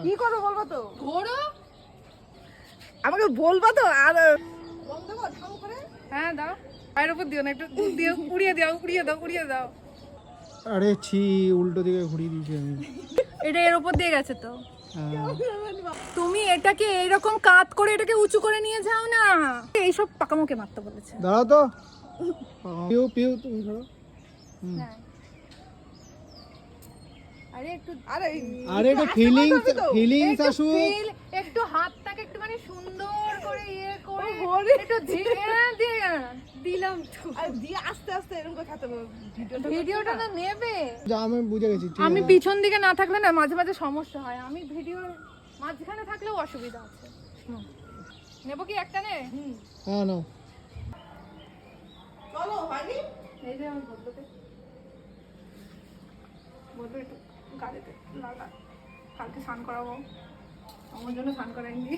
কি করো বলবো তো? ঘোরো। আমাকে বলবো তো? আর বন্ধ করো ঢং করে। হ্যাঁ দাও, পায়ের উপর দিও না, একটু দিও, উড়িয়ে দাও, উড়িয়ে দাও, উড়িয়ে দাও। আরে ছি, উল্টো দিকে ঘুরিয়ে দিয়েছি আমি। এটা এর উপর দিয়ে গেছে তো। হ্যাঁ। তুমি এটাকে এইরকম কাত করে এটাকে উঁচু করে নিয়ে যাও না। এইসব পাকামোকে মারতে বলেছে। দাঁড়াও তো। পিউ পিউ তুমি ধরো। হ্যাঁ। আরে একটু আরে এটা ফিলিংস একটু আসুক। একটু হাতটাকে একটুখানি সুন্দর করে ইয়ে করে ওরে। একটু দিয়ে দিলাম তো। আর দিয়ে আস্তে আস্তে এরকম করে খেতে হবে। ভিডিওটা না নেবে। যা আমি বুঝে গেছি, ঠিক আমি আছে। পিছন দিকে না থাকলে না মাঝে মাঝে সমস্যা হয়, আমি ভিডিওর মাঝখানে থাকলেও অসুবিধা আছে। নেবো কি একটা নে? হ্যাঁ নাও। চলো হয়নি? এই যে আমি বদলতে একটু গাড়িতে লাগা, কালকে স্নান করাবো, আমার জন্য স্নান করাইনি।